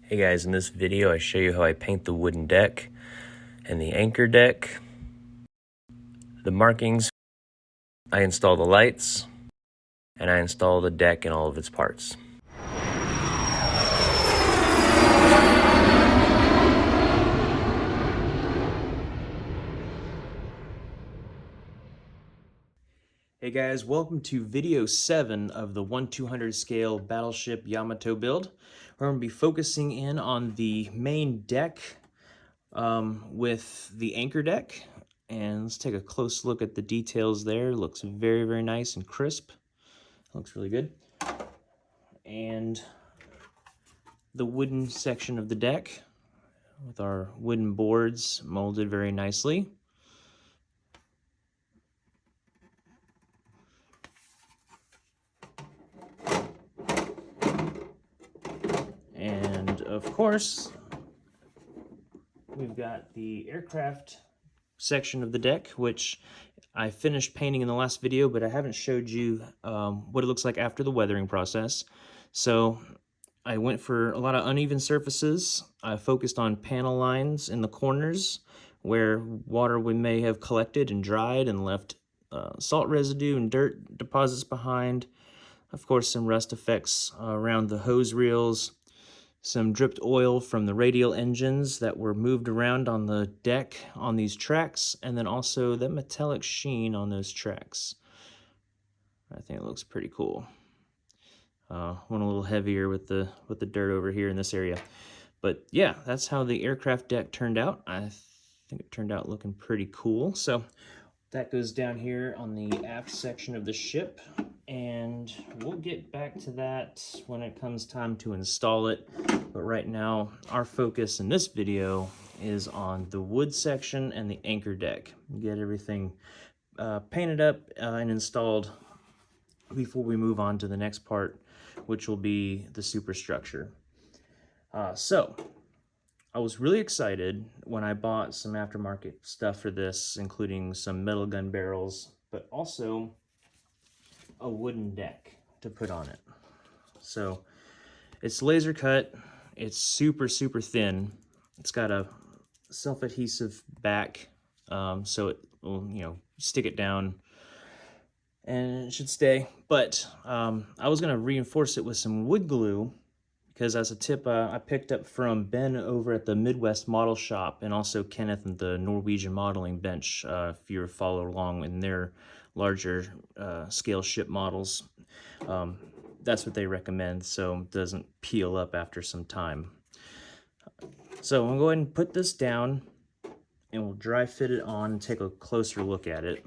Hey guys, in this video I show you how I paint the wooden deck and the anchor deck, the markings, I install the lights, and I install the deck and all of its parts. Hey guys, welcome to video 7 of the 1/200 scale Battleship Yamato build. We're going to be focusing in on the main deck with the anchor deck. And let's take a close look at the details there. Looks very, very nice and crisp. Looks really good. And the wooden section of the deck with our wooden boards molded very nicely. And of course, we've got the aircraft section of the deck, which I finished painting in the last video, but I haven't showed you what it looks like after the weathering process. So I went for a lot of uneven surfaces. I focused on panel lines in the corners where water we may have collected and dried and left salt residue and dirt deposits behind. Of course, some rust effects around the hose reels, some dripped oil from the radial engines that were moved around on the deck on these tracks, and then also the metallic sheen on those tracks. I think it looks pretty cool. Went a little heavier with the dirt over here in this area. But yeah, that's how the aircraft deck turned out. I think it turned out looking pretty cool. So that goes down here on the aft section of the ship, and we'll get back to that when it comes time to install it. But right now, our focus in this video is on the wood section and the anchor deck. Get everything painted up and installed before we move on to the next part, which will be the superstructure. So I was really excited when I bought some aftermarket stuff for this, including some metal gun barrels, but also a wooden deck to put on it. So it's laser cut, it's super, super thin. It's got a self-adhesive back, so it will, stick it down and it should stay. But I was gonna reinforce it with some wood glue, because as a tip I picked up from Ben over at the Midwest Model Shop, and also Kenneth and the Norwegian Modeling Bench, if you follow along in their larger scale ship models. That's what they recommend, so it doesn't peel up after some time. So I'm going to go ahead and put this down, and we'll dry fit it on and take a closer look at it.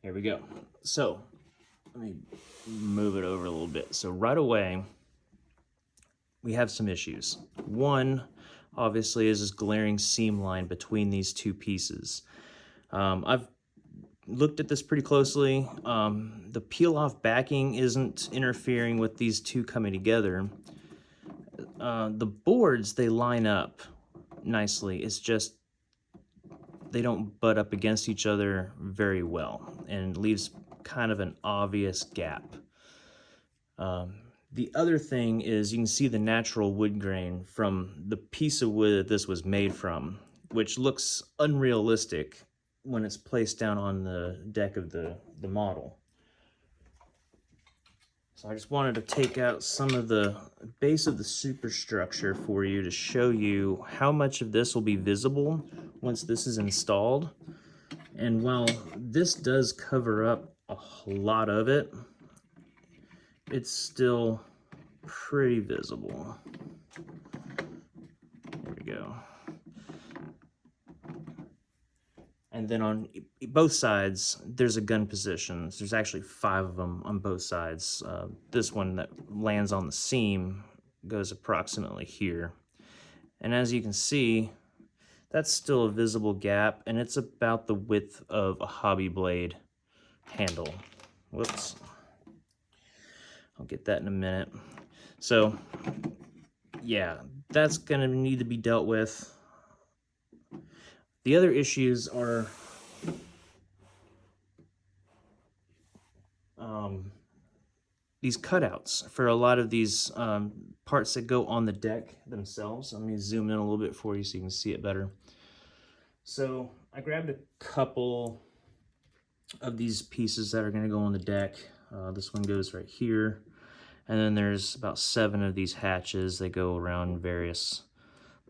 Here we go. So let me move it over a little bit. So right away, we have some issues. One, obviously, is this glaring seam line between these two pieces. I've looked at this pretty closely. The peel-off backing isn't interfering with these two coming together. The boards, they line up nicely. It's just they don't butt up against each other very well, and leaves kind of an obvious gap. The other thing is you can see the natural wood grain from the piece of wood that this was made from, which looks unrealistic when it's placed down on the deck of the model. So I just wanted to take out some of the base of the superstructure for you to show you how much of this will be visible once this is installed. And while this does cover up a lot of it, it's still pretty visible. There we go. And then on both sides, there's a gun position. There's actually 5 of them on both sides. This one that lands on the seam goes approximately here. And as you can see, that's still a visible gap, and it's about the width of a hobby blade handle. Whoops. I'll get that in a minute. So, yeah, that's gonna need to be dealt with. The other issues are these cutouts for a lot of these parts that go on the deck themselves. Let me zoom in a little bit for you so you can see it better. So I grabbed a couple of these pieces that are going to go on the deck. This one goes right here, and then there's about 7 of these hatches. They go around various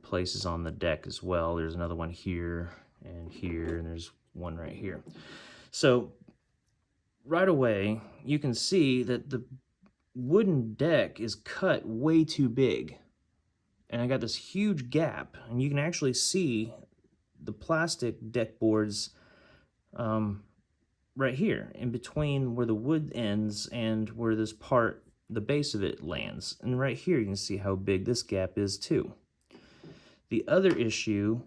places on the deck as well. There's another one here, and there's one right here. So right away, you can see that the wooden deck is cut way too big. And I got this huge gap, and you can actually see the plastic deck boards right here, in between where the wood ends and where this part, the base of it, lands. And right here, you can see how big this gap is too. The other issue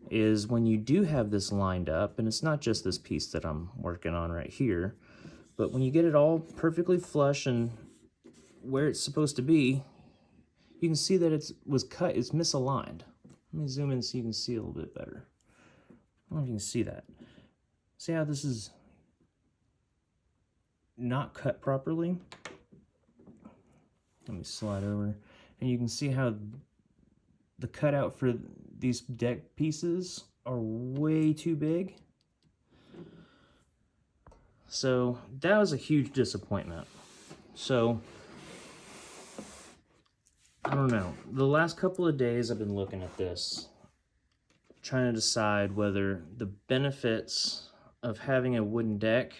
is when you do have this lined up, and it's not just this piece that I'm working on right here, but when you get it all perfectly flush and where it's supposed to be, you can see that it was cut, it's misaligned. Let me zoom in so you can see a little bit better. I don't know if you can see that. See how this is not cut properly? Let me slide over, and you can see how the cutout for these deck pieces are way too big. So that was a huge disappointment. So I don't know. The last couple of days I've been looking at this, trying to decide whether the benefits of having a wooden deck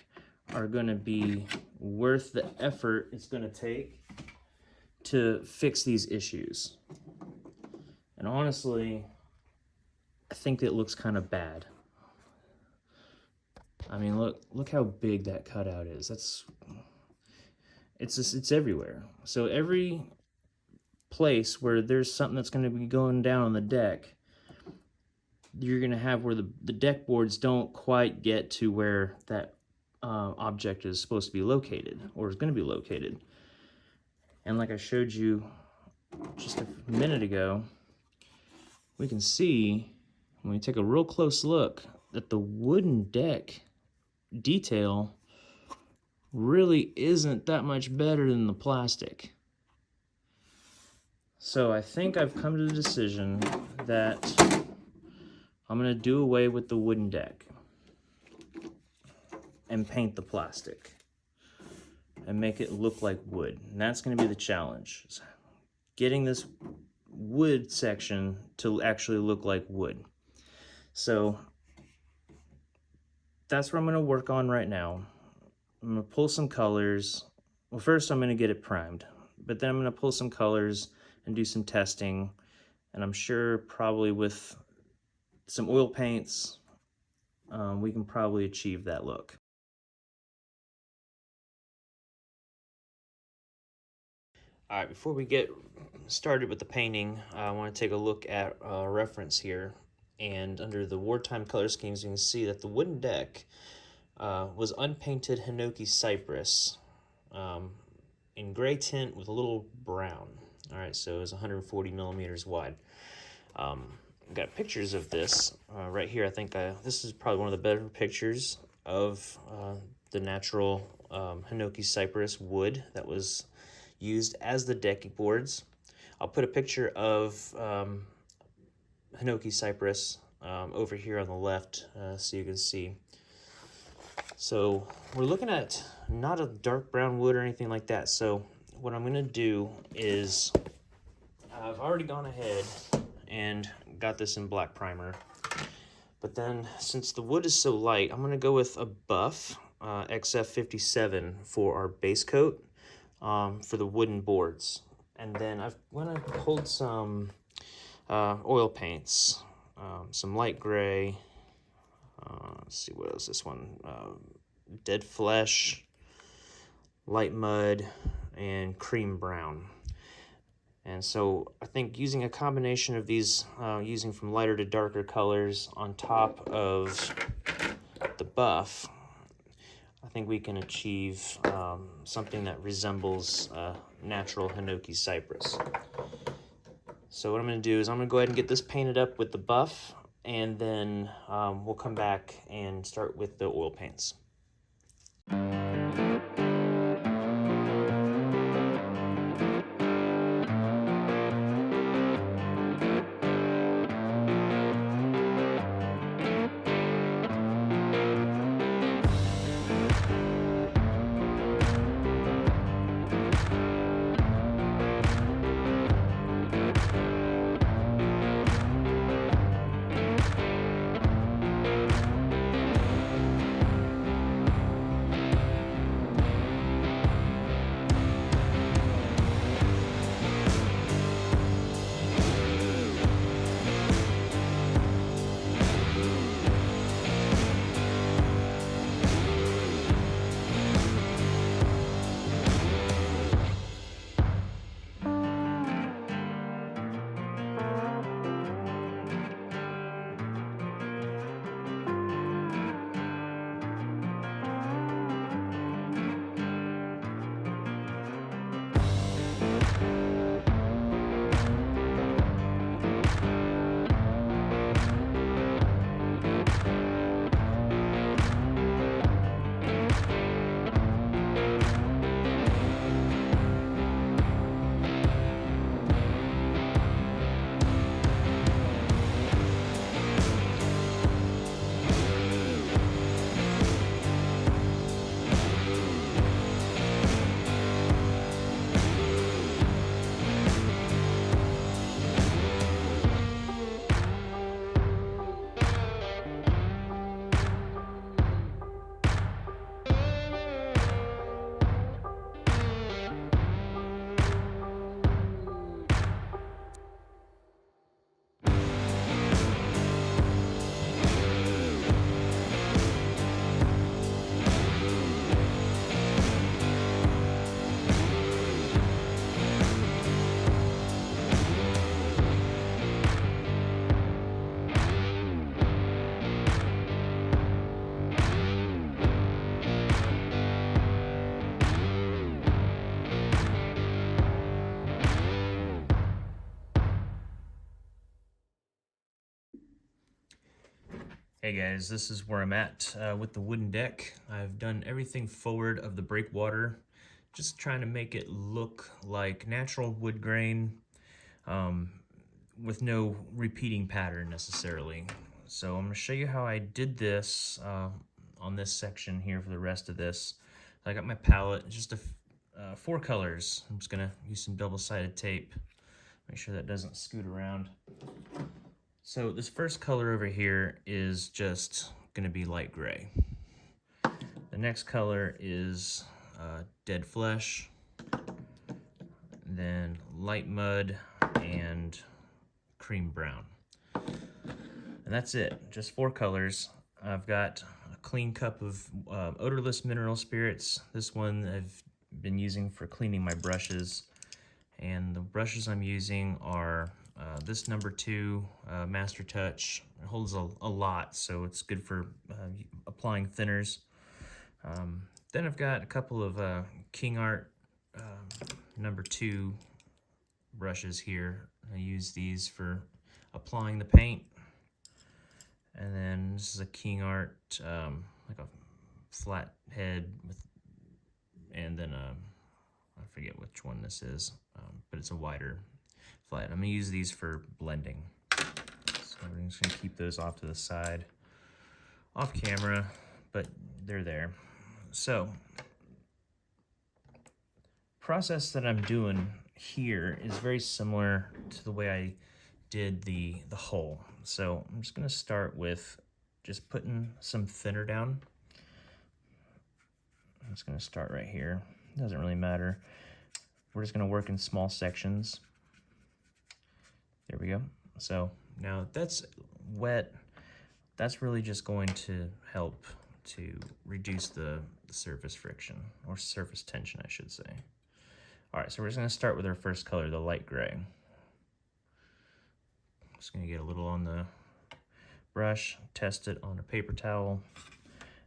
are going to be worth the effort it's going to take to fix these issues. And honestly, I think it looks kind of bad. I mean, look how big that cutout is. It's everywhere. So every place where there's something that's going to be going down on the deck, you're going to have where the deck boards don't quite get to where that object is supposed to be located, or is going to be located. And like I showed you just a minute ago, we can see when we take a real close look that the wooden deck detail really isn't that much better than the plastic. So I think I've come to the decision that I'm going to do away with the wooden deck and paint the plastic and make it look like wood. And that's going to be the challenge, is getting this wood section to actually look like wood. So that's what I'm going to work on right now. I'm going to pull some colors. Well, first I'm going to get it primed, but then I'm going to pull some colors and do some testing. And I'm sure probably with some oil paints, we can probably achieve that look. All right, before we get started with the painting, I want to take a look at a reference here. And under the wartime color schemes, you can see that the wooden deck was unpainted Hinoki cypress in gray tint with a little brown. All right, so it was 140 millimeters wide. I've got pictures of this right here. I think this is probably one of the better pictures of the natural Hinoki cypress wood that was used as the decking boards. I'll put a picture of Hinoki cypress over here on the left so you can see. So we're looking at not a dark brown wood or anything like that. So what I'm going to do is I've already gone ahead and got this in black primer. But then since the wood is so light, I'm going to go with a buff XF57 for our base coat for the wooden boards. And then I've went and pulled some oil paints, some light gray. Let's see, what else? This one, dead flesh, light mud, and cream brown. And so I think using a combination of these, using from lighter to darker colors on top of the buff, I think we can achieve something that resembles natural Hinoki cypress. So what I'm going to do is I'm going to go ahead and get this painted up with the buff, and then we'll come back and start with the oil paints. Hey guys, this is where I'm at with the wooden deck. I've done everything forward of the breakwater, just trying to make it look like natural wood grain um, with no repeating pattern necessarily. So I'm going to show you how I did this on this section here for the rest of this. I got my palette, just 4 colors. I'm just going to use some double-sided tape, make sure that doesn't scoot around. So this first color over here is just going to be light gray. The next color is dead flesh, then light mud, and cream brown. And that's it, just 4 colors. I've got a clean cup of odorless mineral spirits. This one I've been using for cleaning my brushes. And the brushes I'm using are this number 2 Master Touch. It holds a lot, so it's good for applying thinners. Then I've got a couple of King Art number 2 brushes here. I use these for applying the paint. And then this is a King Art, like a flat head with, and then I forget which one this is, but it's a wider flat. I'm gonna use these for blending. So we're just gonna keep those off to the side, off camera, but they're there. So, process that I'm doing here is very similar to the way I did the hull. So I'm just gonna start with just putting some thinner down. I'm just gonna start right here. Doesn't really matter. We're just gonna work in small sections. There we go. So now that's wet. That's really just going to help to reduce the surface friction, or surface tension, I should say. All right, so we're just gonna start with our first color, the light gray. Just gonna get a little on the brush, test it on a paper towel,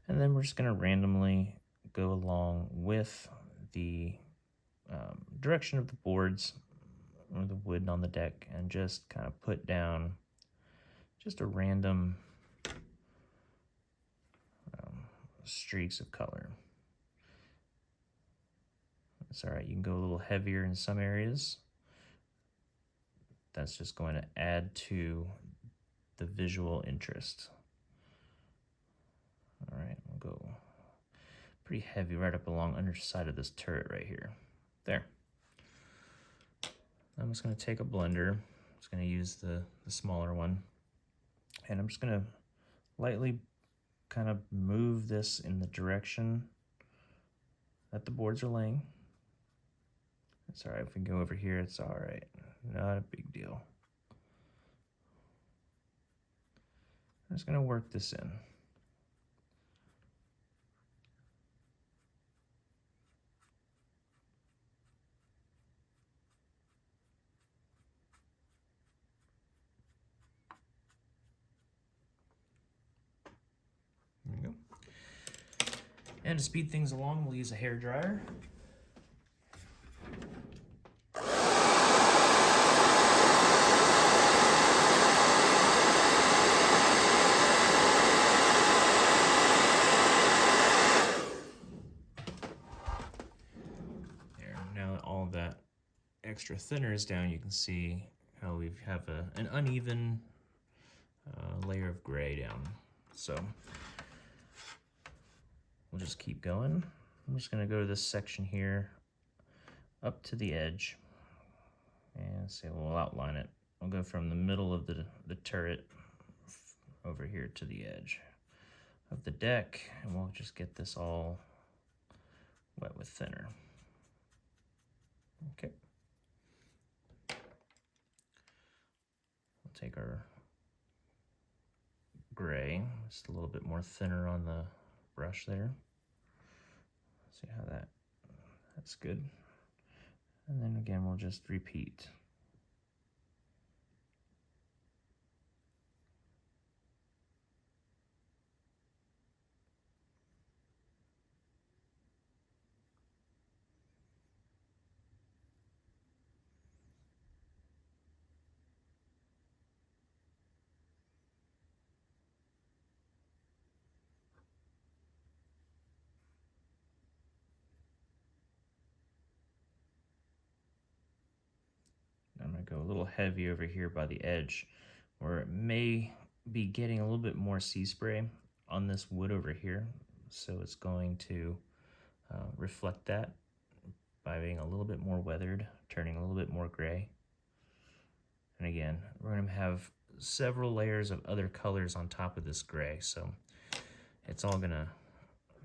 and then we're just gonna randomly go along with the direction of the boards or the wood on the deck, and just kind of put down just a random streaks of color. It's all right, you can go a little heavier in some areas. That's just going to add to the visual interest. All right, we'll go pretty heavy right up along underside of this turret right here. There. I'm just going to take a blender. I'm just going to use the smaller one. And I'm just going to lightly kind of move this in the direction that the boards are laying. It's all right, if we go over here, it's all right. Not a big deal. I'm just gonna work this in. There we go. And to speed things along, we'll use a hair dryer. All that extra thinner is down, you can see how we have an uneven layer of gray down. So we'll just keep going. I'm just going to go to this section here up to the edge and say we'll outline it. I'll go from the middle of the turret over here to the edge of the deck, and we'll just get this all wet with thinner. Okay. We'll take our gray, just a little bit more thinner on the brush there. See how that's good. And then again, we'll just repeat. go a little heavy over here by the edge, where it may be getting a little bit more sea spray on this wood over here. So it's going to reflect that by being a little bit more weathered, turning a little bit more gray. And again, we're going to have several layers of other colors on top of this gray, so it's all going to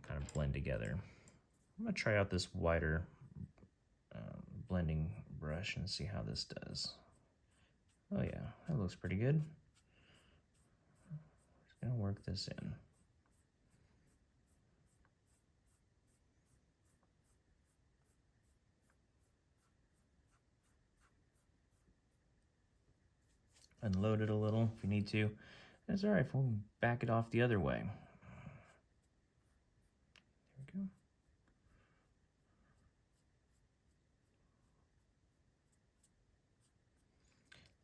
kind of blend together. I'm going to try out this wider blending brush and see how this does. Oh yeah, that looks pretty good. Just going to work this in. Unload it a little if you need to. That's all right if we'll back it off the other way. There we go.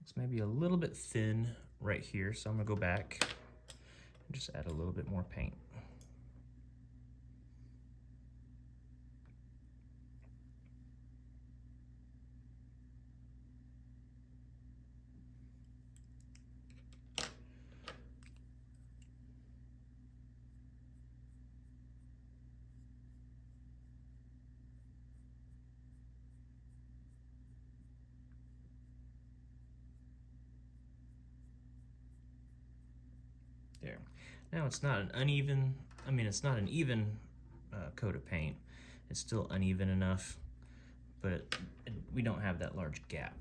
It's maybe a little bit thin right here, so I'm gonna go back and just add a little bit more paint. There. Now it's not an uneven, it's not an even coat of paint. It's still uneven enough, but we don't have that large gap.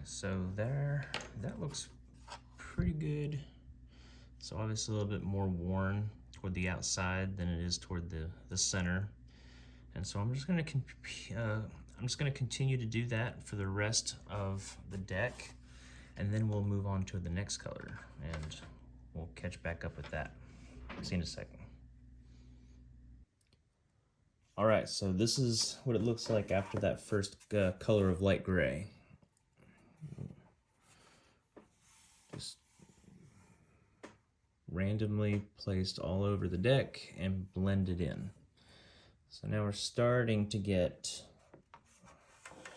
So there, that looks pretty good. So obviously a little bit more worn toward the outside than it is toward the center. And so I'm just gonna continue to do that for the rest of the deck, and then we'll move on to the next color and we'll catch back up with that. See you in a second. All right, so this is what it looks like after that first color of light gray. Just randomly placed all over the deck and blended in. So now we're starting to get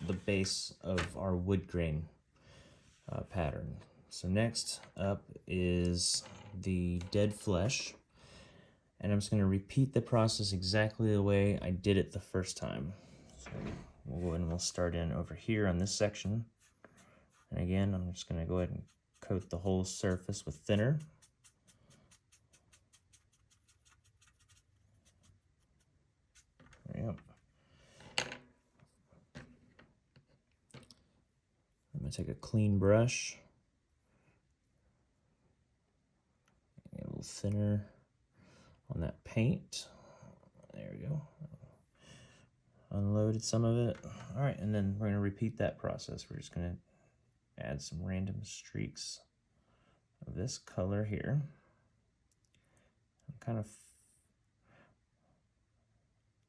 the base of our wood grain pattern. So next up is the dead flesh, and I'm just going to repeat the process exactly the way I did it the first time. So we'll go ahead and we'll start in over here on this section, and again I'm just going to go ahead and coat the whole surface with thinner. Yep. I'm going to take a clean brush, a little thinner on that paint. There we go. Unloaded some of it. All right, and then we're going to repeat that process. We're just going to add some random streaks of this color here. I'm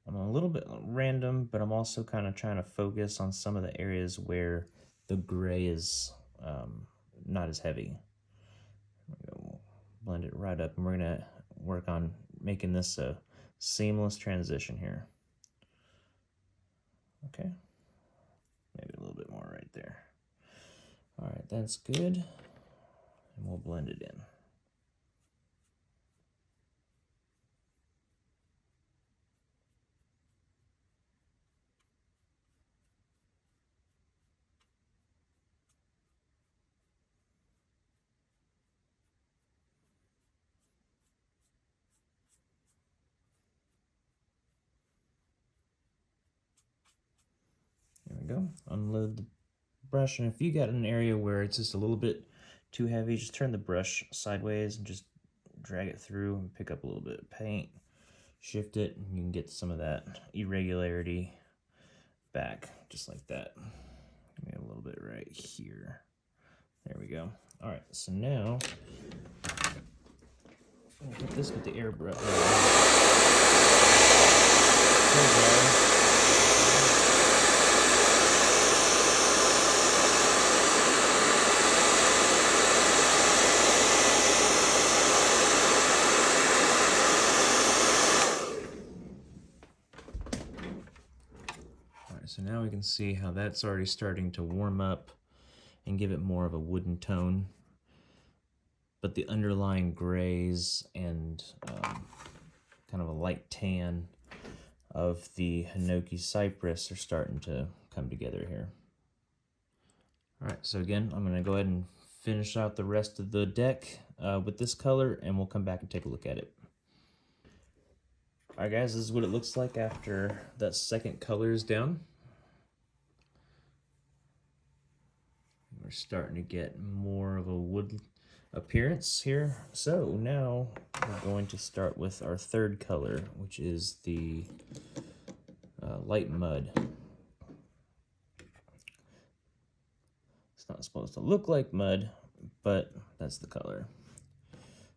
a little bit random, but I'm also kind of trying to focus on some of the areas where the gray is not as heavy. We'll blend it right up, and we're gonna work on making this a seamless transition here. Okay, maybe a little bit more right there. All right, that's good, and we'll blend it in. There we go. Unload the brush, and if you got an area where it's just a little bit too heavy, just turn the brush sideways and just drag it through and pick up a little bit of paint, shift it, and you can get some of that irregularity back, just like that. Maybe a little bit right here. There we go. All right, so now I'll hit this with the airbrush. So now we can see how that's already starting to warm up and give it more of a wooden tone. But the underlying grays and kind of a light tan of the Hinoki cypress are starting to come together here. All right, so again, I'm gonna go ahead and finish out the rest of the deck with this color, and we'll come back and take a look at it. All right, guys, this is what it looks like after that second color is down. We're starting to get more of a wood appearance here. So now we're going to start with our third color, which is the light mud. It's not supposed to look like mud, but that's the color.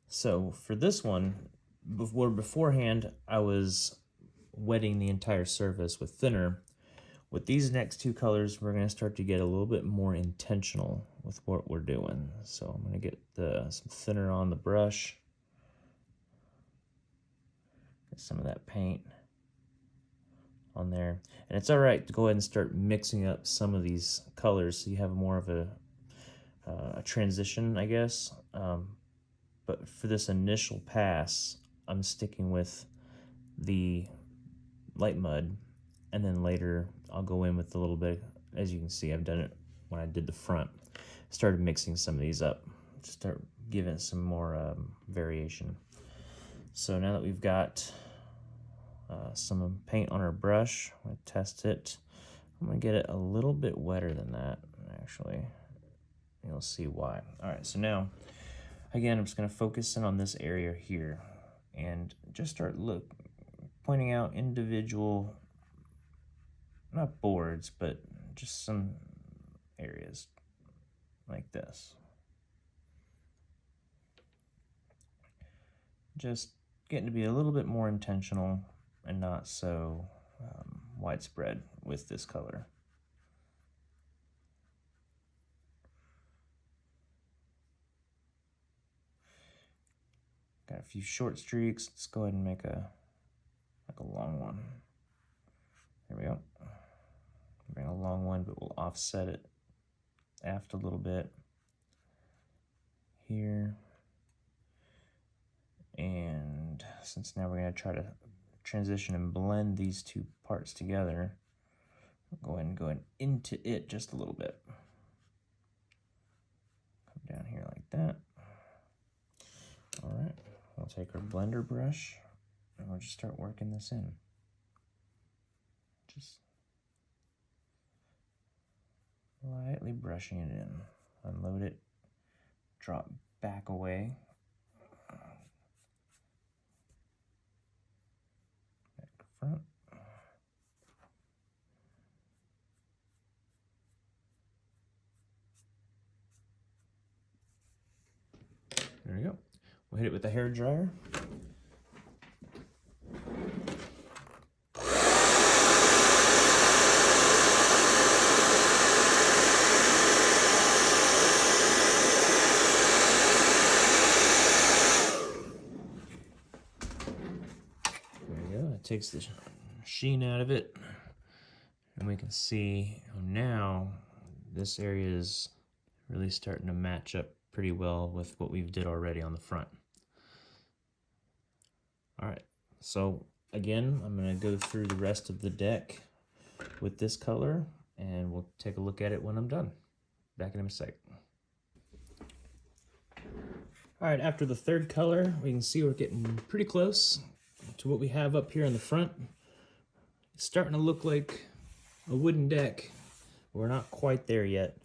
So for this one, beforehand, I was wetting the entire surface with thinner. With these next two colors, we're going to start to get a little bit more intentional with what we're doing. So I'm going to get some thinner on the brush. Get some of that paint on there. And it's all right to go ahead and start mixing up some of these colors so you have more of a transition, I guess. But for this initial pass, I'm sticking with the light mud, and then later I'll go in with a little bit. As you can see, I've done it when I did the front. Started mixing some of these up, start giving it some more variation. So now that we've got some paint on our brush, I'm gonna test it. I'm gonna get it a little bit wetter than that, actually. You'll see why. All right, so now, again, I'm just gonna focus in on this area here and just start pointing out individual, not boards, but just some areas like this. Just getting to be a little bit more intentional and not so widespread with this color. Got a few short streaks. Let's go ahead and make a long one. There we go. Bring a long one, but we'll offset it aft a little bit here. And since now we're going to try to transition and blend these two parts together, go ahead and go into it just a little bit. Come down here like that. All right, we'll take our blender brush and we'll just start working this in. Just lightly brushing it in. Unload it, drop back away. Back front. There we go. We'll hit it with the hair dryer. Takes the sheen out of it, and we can see now this area is really starting to match up pretty well with what we've did already on the front. All right, so again, I'm going to go through the rest of the deck with this color, and we'll take a look at it when I'm done. Back in a sec. All right, after the third color, we can see we're getting pretty close to what we have up here in the front. It's starting to look like a wooden deck. We're not quite there yet.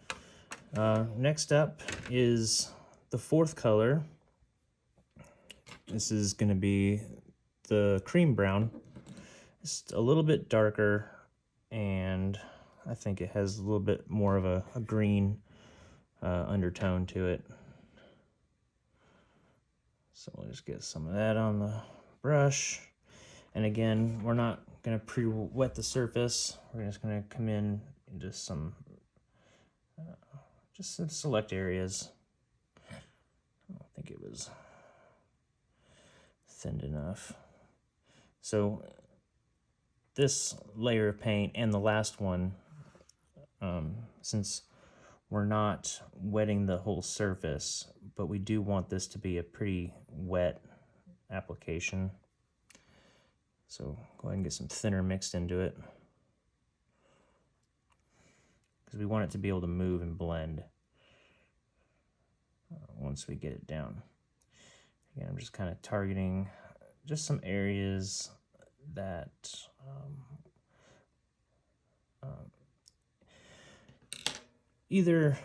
Next up is the fourth color. This is going to be the cream brown. It's a little bit darker, and I think it has a little bit more of a green undertone to it. So we'll just get some of that on the brush. And again, we're not going to pre-wet the surface. We're just going to come in into some, just some select areas. I don't think it was thinned enough. So this layer of paint and the last one, since we're not wetting the whole surface, but we do want this to be a pretty wet application. So go ahead and get some thinner mixed into it, because we want it to be able to move and blend once we get it down. Again, I'm just kind of targeting just some areas that either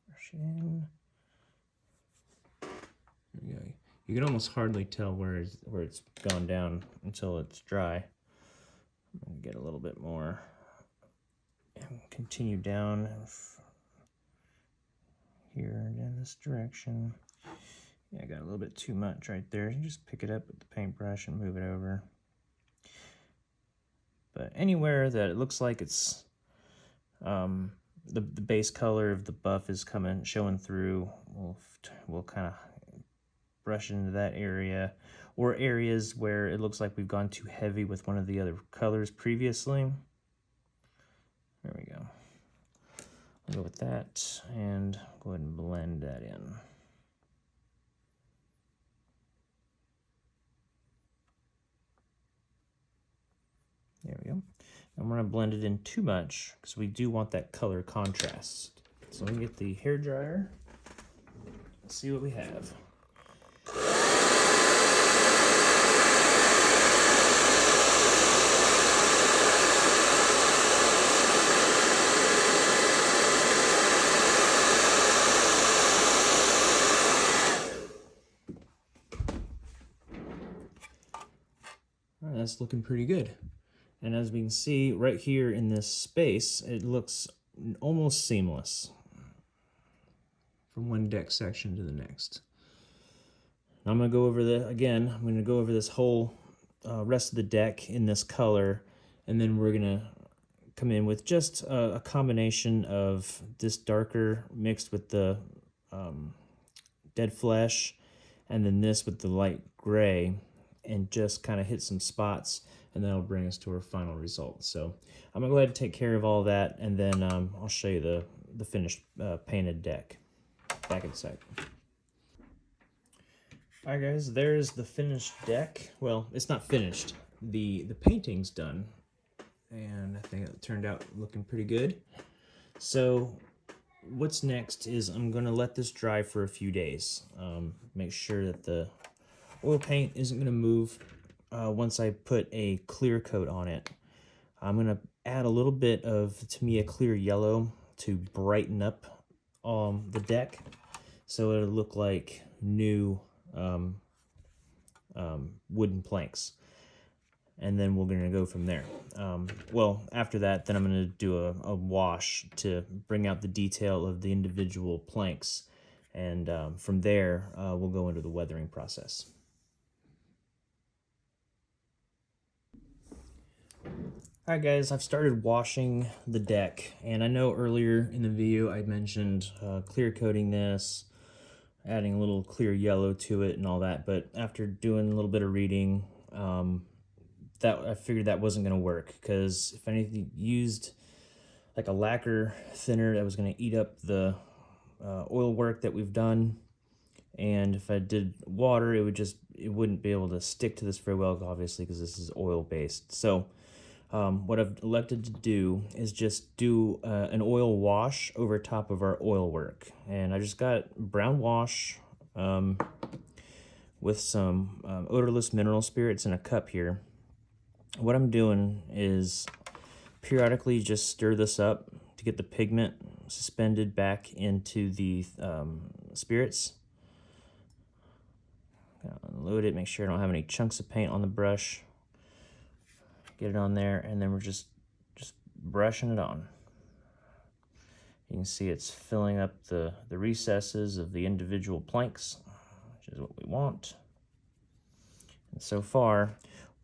brush it in. There we go. You can almost hardly tell where it's gone down until it's dry. I'm gonna get a little bit more and continue down here and in this direction. Yeah, I got a little bit too much right there. You just pick it up with the paintbrush and move it over. But anywhere that it looks like it's the base color of the buff is showing through, we'll kind of brush into that area, or areas where it looks like we've gone too heavy with one of the other colors previously. There we go. I'll go with that and go ahead and blend that in. There we go. And we're going to blend it in too much because we do want that color contrast. So let me get the hair dryer and see what we have. All right, that's looking pretty good. And as we can see right here in this space, it looks almost seamless from one deck section to the next. Now I'm going to go over I'm going to go over this whole rest of the deck in this color, and then we're going to come in with just a combination of this darker mixed with the dead flesh, and then this with the light gray, and just kind of hit some spots, and that'll bring us to our final result. So I'm gonna go ahead and take care of all that, and then I'll show you the finished painted deck. Back in a sec. All right, guys, there's the finished deck. Well, it's not finished. The painting's done, and I think it turned out looking pretty good. So what's next is I'm gonna let this dry for a few days. Make sure that the oil paint isn't gonna move once I put a clear coat on it. I'm gonna add a little bit of Tamiya clear yellow to brighten up the deck, so it'll look like new wooden planks. And then we're gonna go from there. Well, after that, then I'm gonna do a wash to bring out the detail of the individual planks. And from there, we'll go into the weathering process. Alright guys, I've started washing the deck, and I know earlier in the video I mentioned clear coating this, adding a little clear yellow to it and all that, but after doing a little bit of reading, that I figured that wasn't going to work, because if anything used like a lacquer thinner, that was going to eat up the oil work that we've done, and if I did water, it wouldn't be able to stick to this very well, obviously, because this is oil based. So what I've elected to do is just do an oil wash over top of our oil work. And I just got brown wash with some odorless mineral spirits in a cup here. What I'm doing is periodically just stir this up to get the pigment suspended back into the spirits. Unload it, make sure I don't have any chunks of paint on the brush. get it on there, and then we're just brushing it on. You can see it's filling up the recesses of the individual planks, which is what we want. And so far,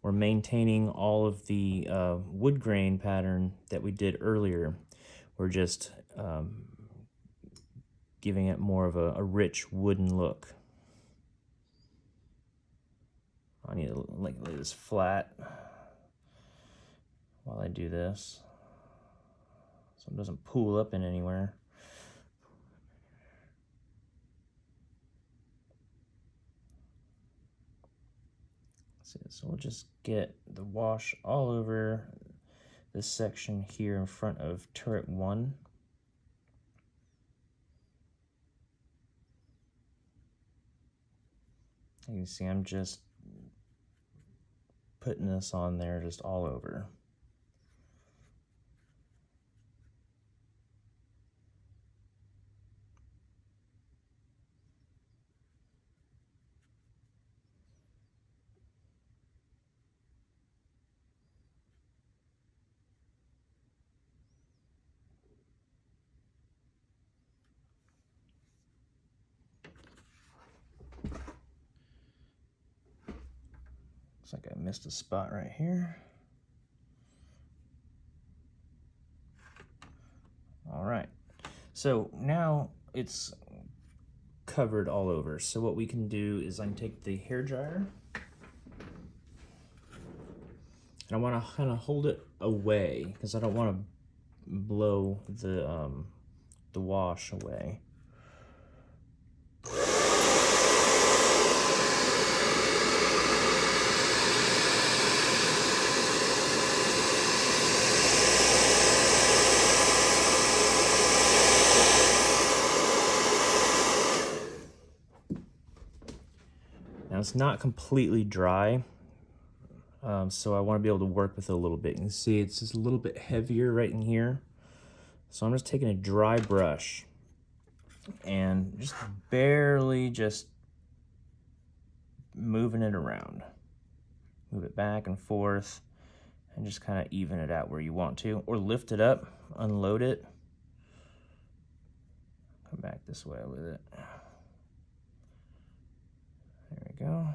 we're maintaining all of the wood grain pattern that we did earlier. We're just giving it more of a rich wooden look. I need to lay this flat while I do this, so it doesn't pool up in anywhere. So we'll just get the wash all over this section here in front of turret 1. You can see I'm just putting this on there just all over. Looks like I missed a spot right here. All right, so now it's covered all over. So what we can do is I can take the hair dryer, and I want to kind of hold it away because I don't want to blow the wash away. Now it's not completely dry, so I want to be able to work with it a little bit. You can see it's just a little bit heavier right in here. So I'm just taking a dry brush and just barely just moving it around. Move it back and forth and just kind of even it out where you want to, or lift it up, unload it. Come back this way with it. There we go.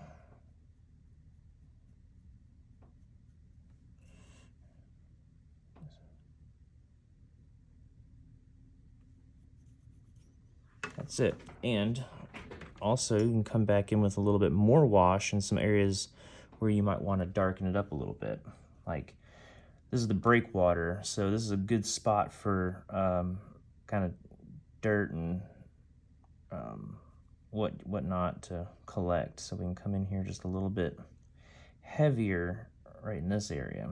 That's it. And also you can come back in with a little bit more wash in some areas where you might want to darken it up a little bit. Like this is the breakwater, so this is a good spot for kind of dirt and whatnot to collect. So we can come in here just a little bit heavier right in this area.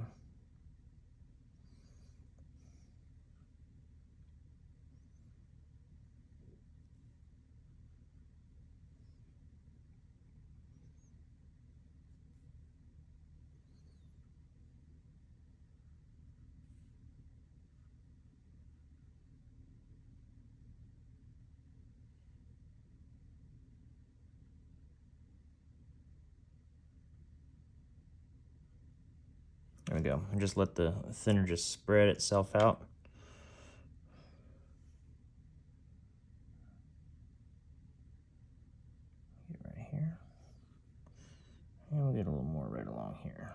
There we go. And just let the thinner just spread itself out. Get right here. And we'll get a little more right along here.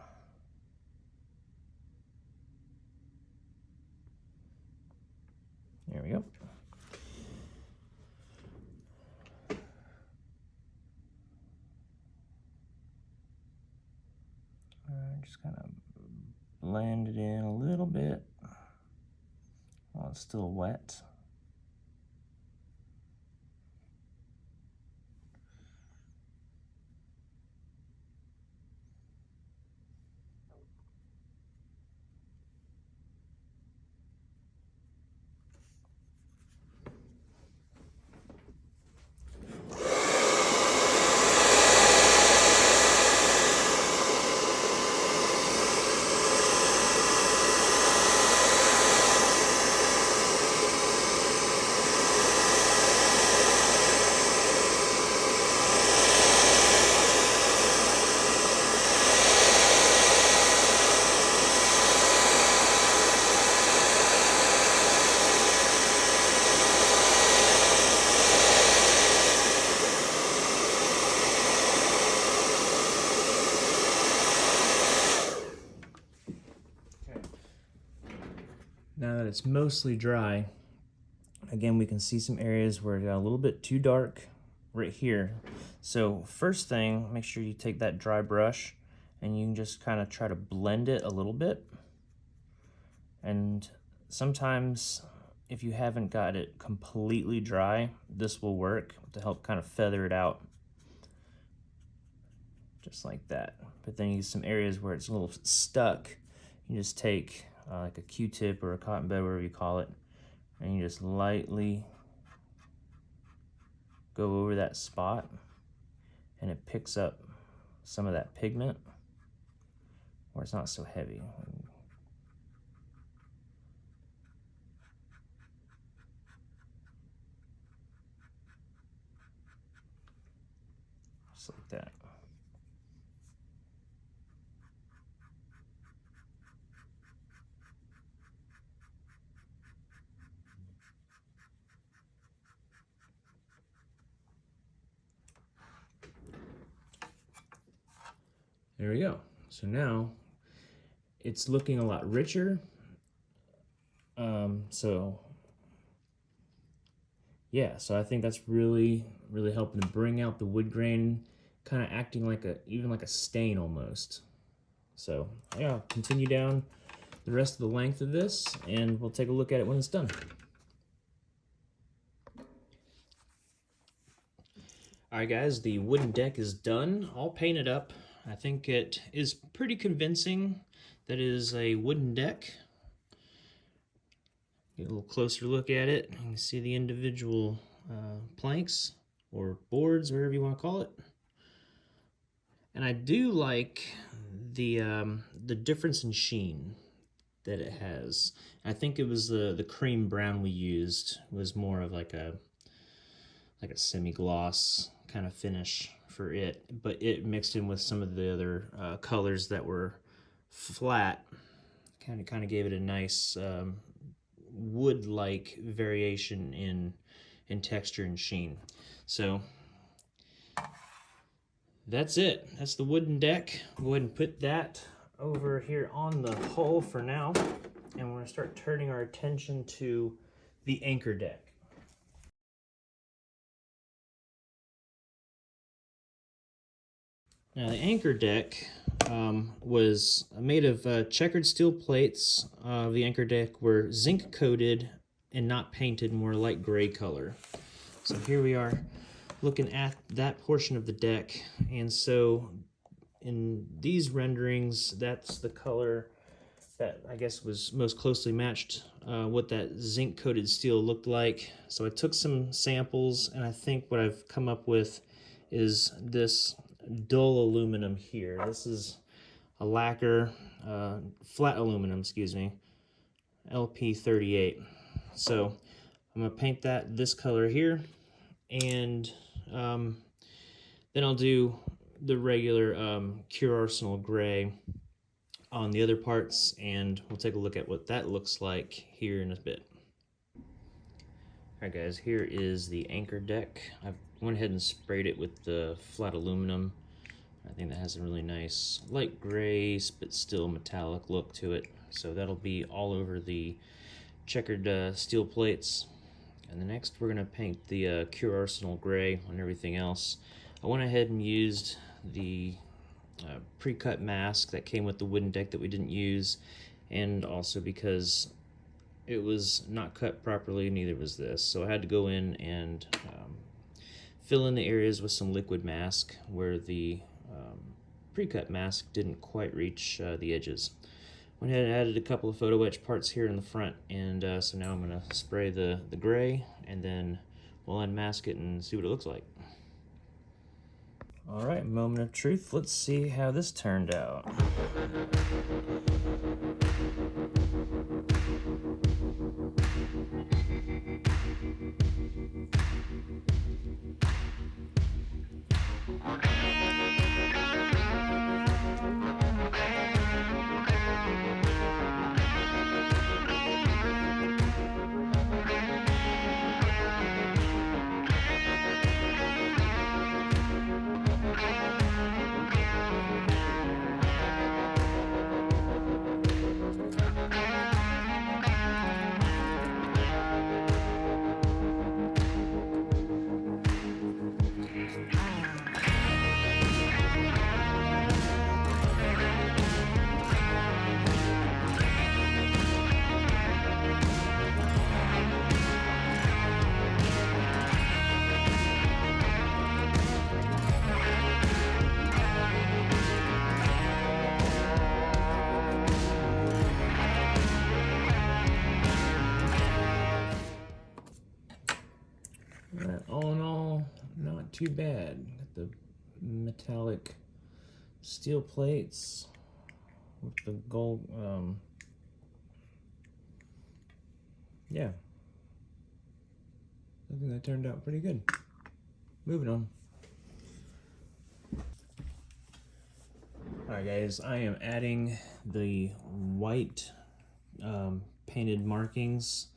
There we go. Just kind of blend it in a little bit while it's still wet. Now that it's mostly dry, again, we can see some areas where it got a little bit too dark right here. So first thing, make sure you take that dry brush and you can just kind of try to blend it a little bit. And sometimes if you haven't got it completely dry, this will work to help kind of feather it out. Just like that. But then you get some areas where it's a little stuck. You just take like a Q-tip or a cotton bud, whatever you call it, and you just lightly go over that spot, and it picks up some of that pigment where it's not so heavy. Just like that. There we go. So now it's looking a lot richer. So I think that's really helping to bring out the wood grain, kind of acting like even like a stain almost. So yeah, I'll continue down the rest of the length of this and we'll take a look at it when it's done. Alright guys, the wooden deck is done, all painted up. I think it is pretty convincing that it is a wooden deck. Get a little closer look at it. You can see the individual planks or boards, whatever you want to call it. And I do like the difference in sheen that it has. I think it was the cream brown we used was more of like a semi-gloss kind of finish for it, but it mixed in with some of the other colors that were flat, kind of gave it a nice wood-like variation in texture and sheen. So that's it. That's the wooden deck. Go ahead and put that over here on the hull for now, and we're going to start turning our attention to the anchor deck. Now the anchor deck was made of checkered steel plates. The anchor deck were zinc coated and not painted, more light gray color. So here we are looking at that portion of the deck, and so in these renderings, that's the color that I guess was most closely matched what that zinc coated steel looked like. So I took some samples, and I think what I've come up with is this dull aluminum here. This is a lacquer, flat aluminum, excuse me, LP38. So I'm gonna paint that this color here, and then I'll do the regular Cure Arsenal gray on the other parts, and we'll take a look at what that looks like here in a bit. Alright guys, here is the anchor deck. I've went ahead and sprayed it with the flat aluminum. I think that has a really nice light gray but still metallic look to it. So that'll be all over the checkered steel plates. And the next we're going to paint the Cure Arsenal gray on everything else. I went ahead and used the pre-cut mask that came with the wooden deck that we didn't use, and also because it was not cut properly, neither was this. So I had to go in and fill in the areas with some liquid mask where the pre-cut mask didn't quite reach the edges. Went ahead and added a couple of photo etch parts here in the front, and so now I'm going to spray the gray, and then we'll unmask it and see what it looks like. Alright, moment of truth. Let's see how this turned out. too bad. Got the metallic steel plates with the gold. Yeah, I think that turned out pretty good. Moving on. Alright guys, I am adding the white painted markings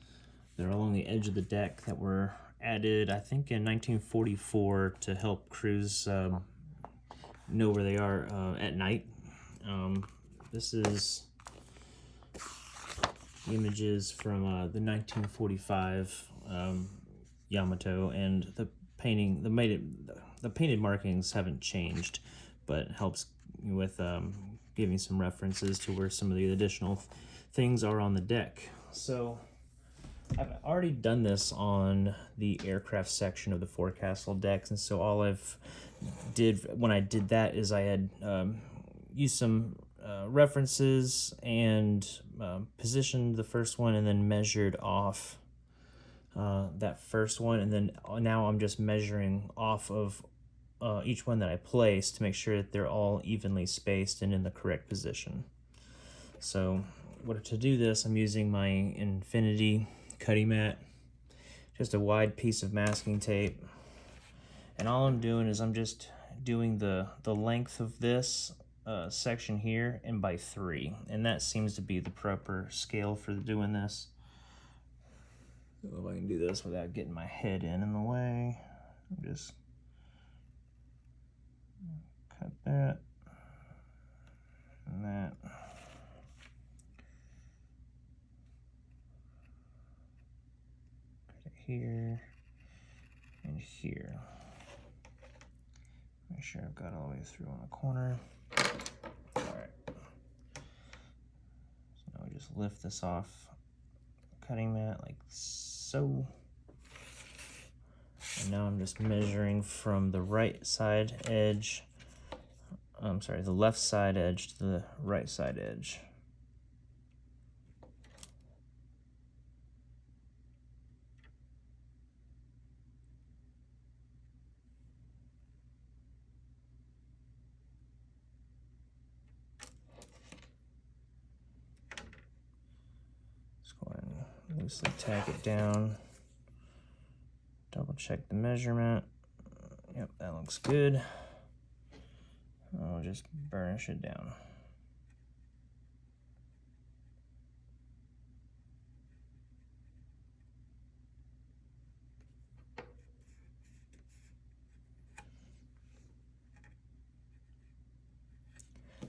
that are along the edge of the deck that were added, I think, in 1944 to help crews know where they are at night. This is images from the 1945 Yamato, and the painting, the painted markings haven't changed, but it helps with giving some references to where some of the additional things are on the deck. So I've already done this on the aircraft section of the Forecastle decks, and so all I've did when I did that is I had used some references and positioned the first one and then measured off that first one, and then now I'm just measuring off of each one that I place to make sure that they're all evenly spaced and in the correct position. So to do this, I'm using my Infinity cutting mat, just a wide piece of masking tape, and all I'm doing is I'm just doing the length of this section here and by 3, and that seems to be the proper scale for doing this. I don't know if I can do this without getting my head in the way. I'm just cut that and that. Put it here and here. Make sure I've got all the way through on the corner. Alright. So now we just lift this off the cutting mat like so. And now I'm just measuring from the right side edge, the left side edge to the right side edge. Just go ahead and loosely tack it down. Double check the measurement. Yep, that looks good. I'll just burnish it down.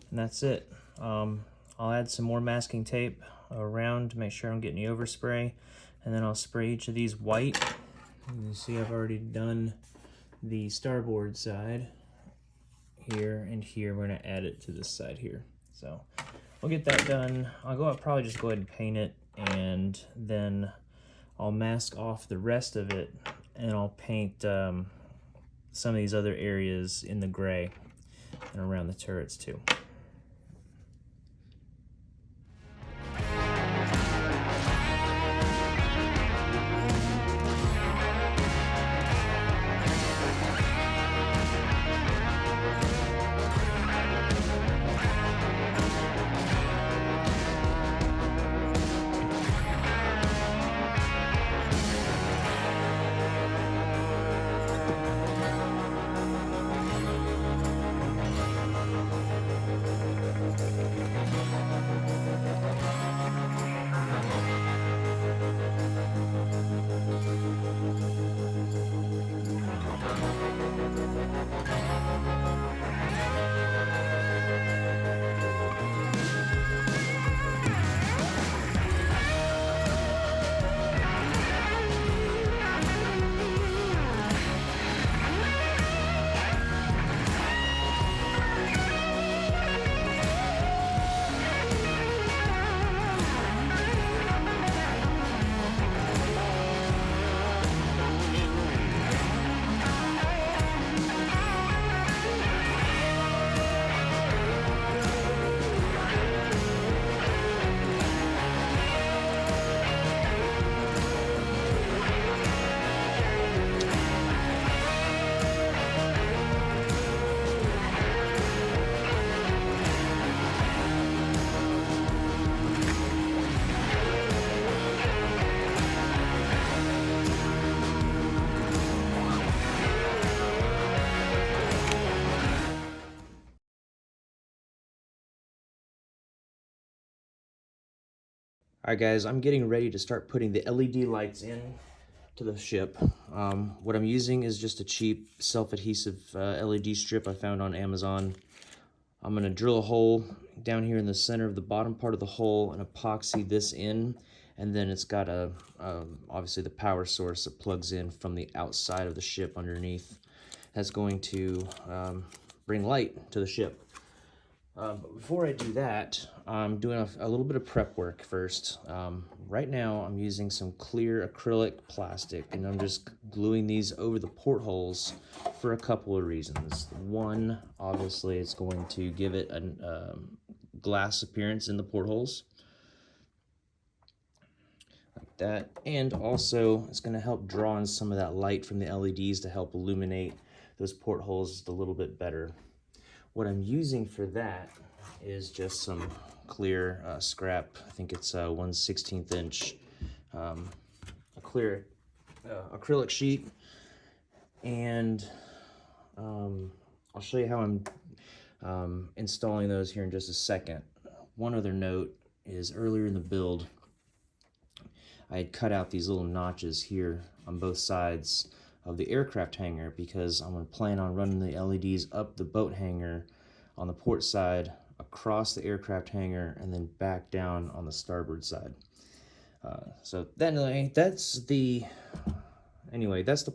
And that's it. I'll add some more masking tape around to make sure I don't get any overspray, and then I'll spray each of these white. You can see I've already done the starboard side here and here. We're gonna add it to this side here. So we'll get that done. I'll probably just go ahead and paint it, and then I'll mask off the rest of it, and I'll paint some of these other areas in the gray and around the turrets too. Alright guys, I'm getting ready to start putting the LED lights in to the ship. What I'm using is just a cheap self-adhesive LED strip I found on Amazon. I'm going to drill a hole down here in the center of the bottom part of the hole and epoxy this in, and then it's got obviously the power source that plugs in from the outside of the ship underneath. That's going to bring light to the ship. But before I do that, I'm doing a little bit of prep work first. Right now I'm using some clear acrylic plastic, and I'm just gluing these over the portholes for a couple of reasons. One, obviously it's going to give it a glass appearance in the portholes, like that, and also it's going to help draw in some of that light from the LEDs to help illuminate those portholes just a little bit better. What I'm using for that is just some clear scrap. I think it's 1/16 inch a clear acrylic sheet, and I'll show you how I'm installing those here in just a second. One other note is earlier in the build, I had cut out these little notches here on both sides of the aircraft hangar because I'm going to plan on running the LEDs up the boat hangar on the port side, across the aircraft hangar, and then back down on the starboard side. So that's the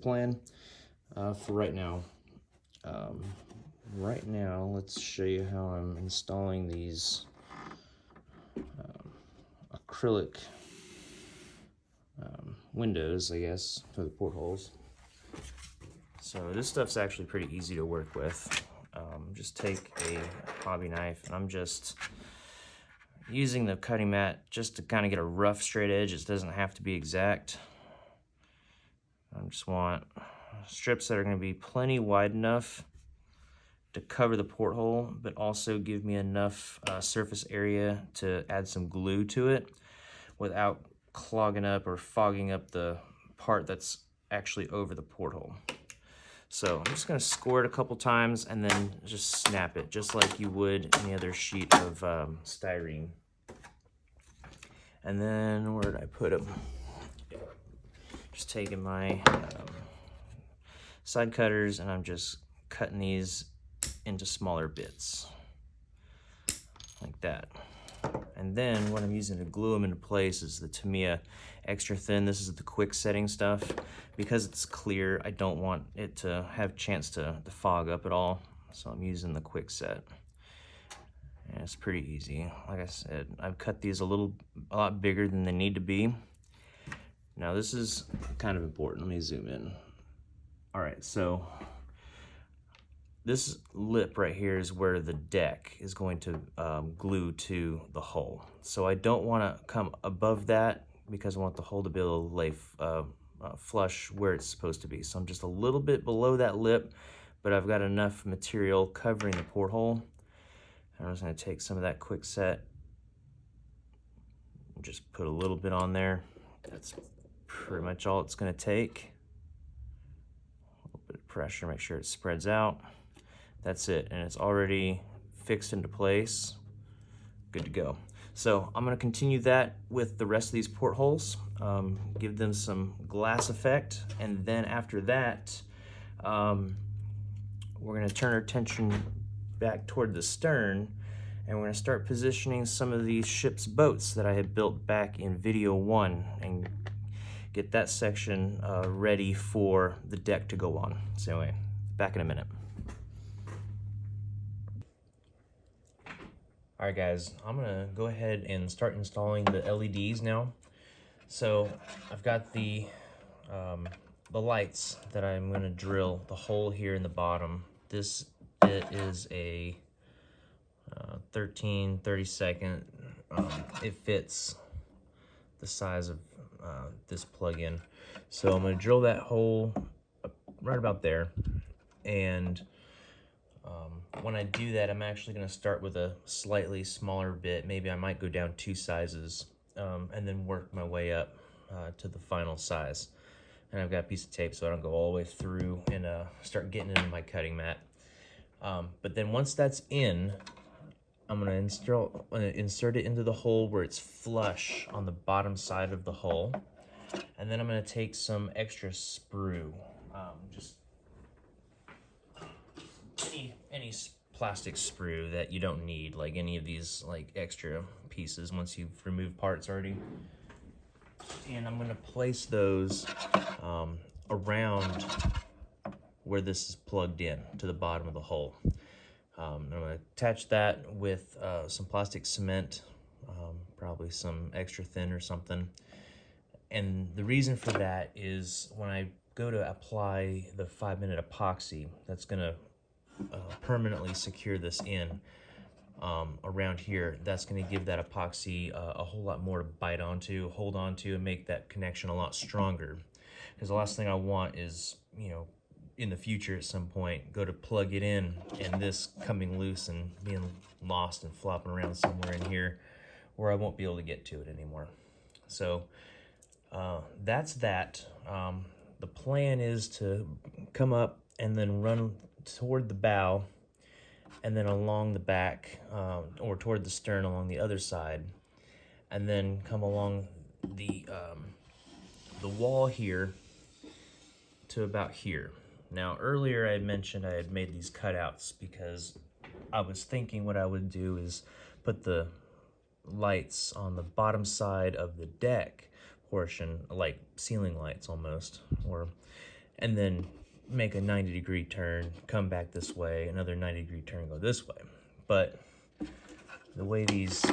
plan for right now. Right now, let's show you how I'm installing these acrylic windows, I guess, for the portholes. So this stuff's actually pretty easy to work with. Just take a hobby knife, and I'm just using the cutting mat just to kind of get a rough straight edge. It doesn't have to be exact. I just want strips that are going to be plenty wide enough to cover the porthole, but also give me enough surface area to add some glue to it without clogging up or fogging up the part that's actually over the porthole. So I'm just going to score it a couple times and then just snap it, just like you would any other sheet of styrene. And then where did I put them? Just taking my side cutters, and I'm just cutting these into smaller bits, like that. And then what I'm using to glue them into place is the Tamiya Extra Thin. This is the quick setting stuff. Because it's clear, I don't want it to have a chance to fog up at all. So I'm using the quick set. And it's pretty easy. Like I said, I've cut these a lot bigger than they need to be. Now this is kind of important. Let me zoom in. All right, so this lip right here is where the deck is going to glue to the hull. So I don't want to come above that because I want the hull to be able to lay flush where it's supposed to be. So I'm just a little bit below that lip, but I've got enough material covering the porthole. I'm just going to take some of that quick set and just put a little bit on there. That's pretty much all it's going to take. A little bit of pressure, make sure it spreads out. That's it, and it's already fixed into place. Good to go. So I'm going to continue that with the rest of these portholes, give them some glass effect, and then after that, we're going to turn our attention back toward the stern, and we're going to start positioning some of these ship's boats that I had built back in video 1 and get that section ready for the deck to go on. So anyway, back in a minute. Alright guys, I'm going to go ahead and start installing the LEDs now. So I've got the lights that I'm going to drill the hole here in the bottom. This bit is a 13/32. It fits the size of this plug-in. So I'm going to drill that hole right about there, and when I do that, I'm actually going to start with a slightly smaller bit. Maybe I might go down 2 sizes and then work my way up to the final size. And I've got a piece of tape so I don't go all the way through and start getting into my cutting mat. But then once that's in, I'm gonna insert it into the hole where it's flush on the bottom side of the hull. And then I'm gonna take some extra sprue, just any plastic sprue that you don't need, like any of these like extra pieces once you've removed parts already. And I'm gonna place those around where this is plugged in to the bottom of the hull. I'm gonna attach that with some plastic cement, probably some extra thin or something. And the reason for that is when I go to apply the 5-minute epoxy, that's gonna permanently secure this in around here. That's gonna give that epoxy a whole lot more to bite onto, hold onto, and make that connection a lot stronger. Because the last thing I want is, you know, in the future at some point, go to plug it in and this coming loose and being lost and flopping around somewhere in here where I won't be able to get to it anymore. So that's that. The plan is to come up and then run toward the bow and then along the back, or toward the stern along the other side, and then come along the wall here to about here. Now earlier I mentioned I had made these cutouts because I was thinking what I would do is put the lights on the bottom side of the deck portion, like ceiling lights almost, and then make a 90-degree turn, come back this way, another 90-degree turn, go this way. But the way these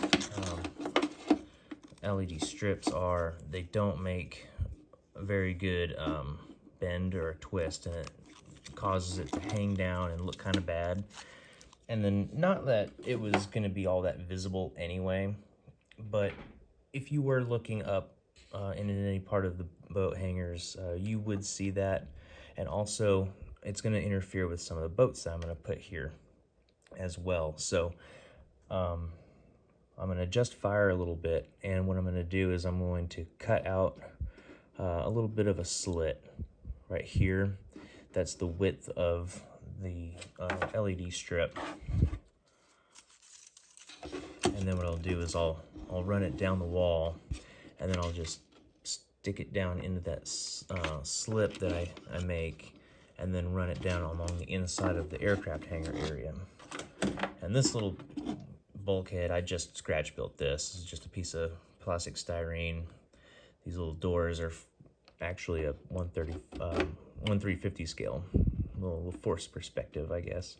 LED strips are, they don't make a very good bend or a twist, and it causes it to hang down and look kind of bad. And then, not that it was going to be all that visible anyway, but if you were looking up in any part of the boat hangars, you would see that. And also, it's going to interfere with some of the boats that I'm going to put here as well. So I'm going to adjust fire a little bit, and what I'm going to do is I'm going to cut out a little bit of a slit right here. That's the width of the LED strip. And then what I'll do is I'll run it down the wall, and then I'll just stick it down into that slip that I make, and then run it down along the inside of the aircraft hangar area. And this little bulkhead, I just scratch built this. This is just a piece of plastic styrene. These little doors are actually a 1/350 scale, a little force perspective, I guess.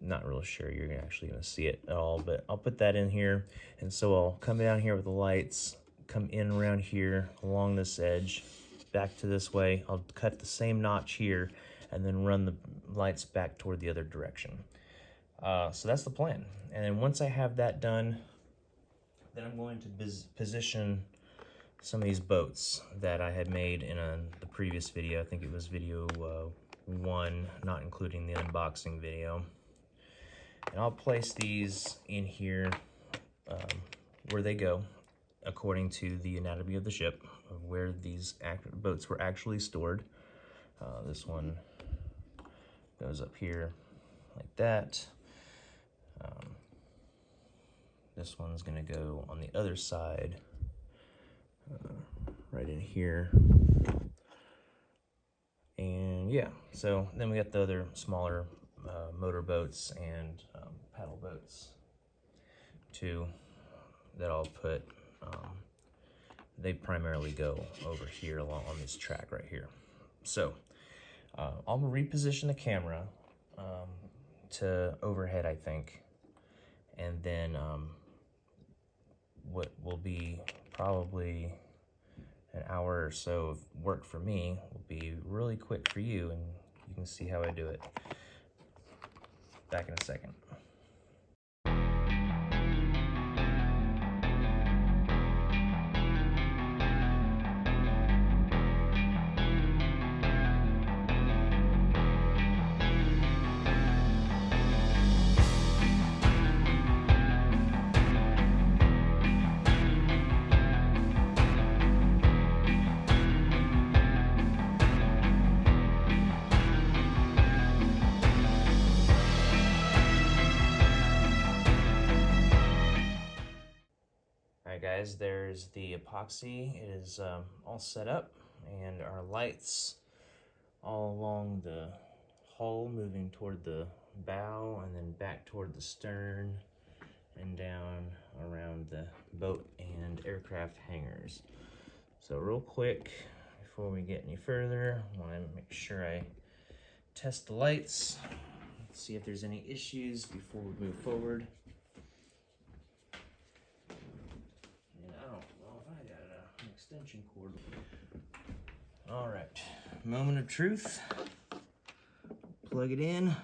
Not really sure you're actually going to see it at all, but I'll put that in here. And so I'll come down here with the lights, come in around here along this edge, back to this way. I'll cut the same notch here and then run the lights back toward the other direction. So that's the plan. And then once I have that done, then I'm going to position some of these boats that I had made in the previous video. I think it was video 1, not including the unboxing video. And I'll place these in here where they go, according to the anatomy of the ship, of where these boats were actually stored. This one goes up here like that. This one's gonna go on the other side, right in here. And yeah, so then we got the other smaller motor boats and paddle boats too that I'll put. They primarily go over here along on this track right here. So I'll reposition the camera to overhead, I think, and then what will be probably an hour or so of work for me will be really quick for you, and you can see how I do it. Back in a second. Alright guys, there's the epoxy. It is all set up, and our lights all along the hull moving toward the bow and then back toward the stern and down around the boat and aircraft hangars. So real quick, before we get any further, I want to make sure I test the lights, see if there's any issues before we move forward. And I don't know if I got an extension cord. All right, moment of truth. Plug it in.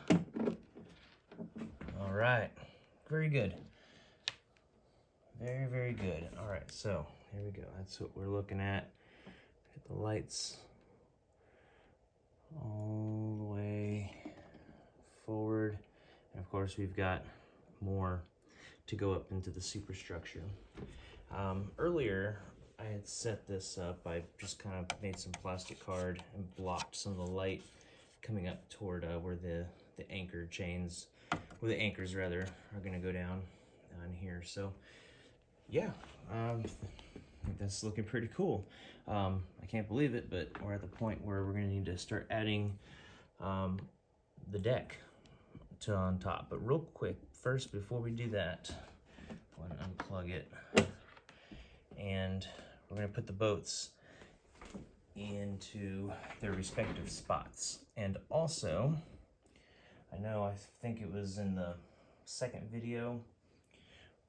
All right, very good. Very, very good. All right, so here we go. That's what we're looking at. Get the lights all the way forward. And of course, we've got more to go up into the superstructure. Earlier, I had set this up. I just kind of made some plastic card and blocked some of the light coming up toward where the anchor chains, where the anchors rather, are going to go down on here. So yeah, I think that's looking pretty cool. I can't believe it, but we're at the point where we're going to need to start adding the deck to on top. But real quick, first, before we do that, I want to unplug it, and we're going to put the boats into their respective spots. And also, I think it was in the second video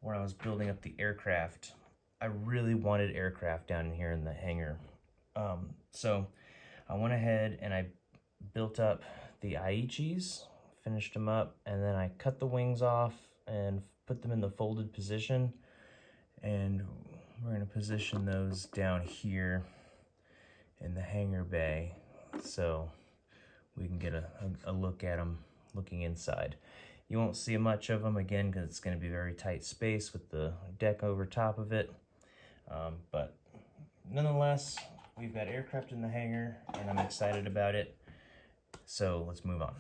when I was building up the aircraft, I really wanted aircraft down in here in the hangar. So I went ahead and I built up the Aichis, finished them up, and then I cut the wings off and put them in the folded position. And we're gonna position those down here in the hangar bay so we can get a look at them looking inside. You won't see much of them, again, because it's going to be very tight space with the deck over top of it. But nonetheless, we've got aircraft in the hangar, and I'm excited about it. So let's move on.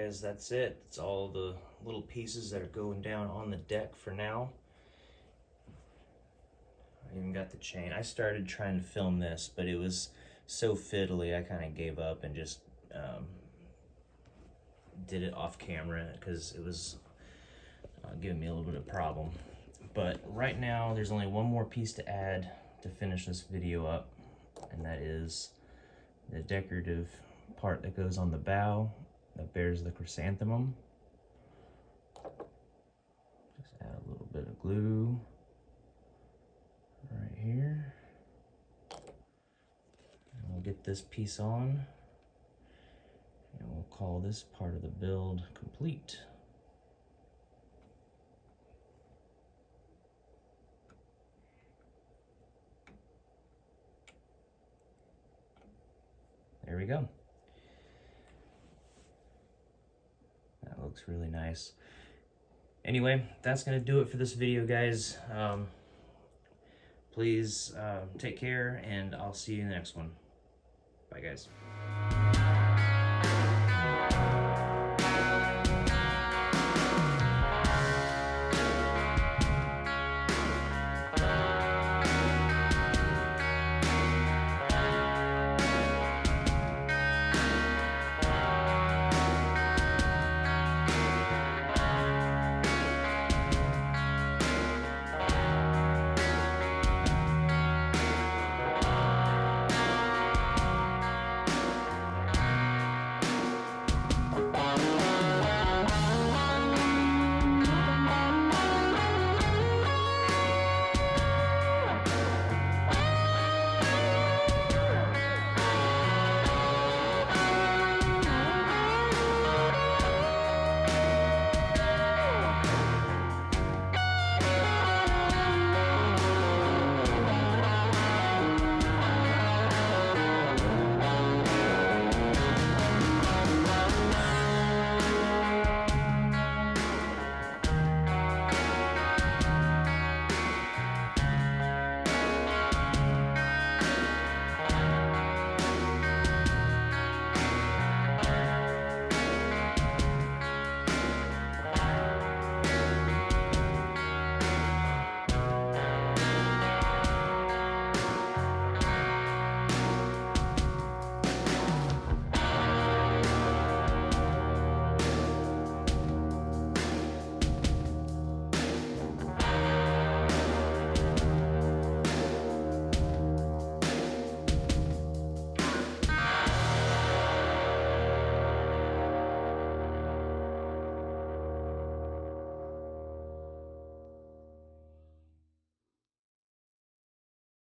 guys, that's it. It's all the little pieces that are going down on the deck for now. I even got the chain. I started trying to film this, but it was so fiddly, I kind of gave up and just did it off camera because it was giving me a little bit of problem. But right now, there's only one more piece to add to finish this video up, and that is the decorative part that goes on the bow that bears the chrysanthemum. Just add a little bit of glue right here. And we'll get this piece on, and we'll call this part of the build complete. There we go. That looks really nice. Anyway, that's gonna do it for this video, guys. Please take care, and I'll see you in the next one. Bye, guys.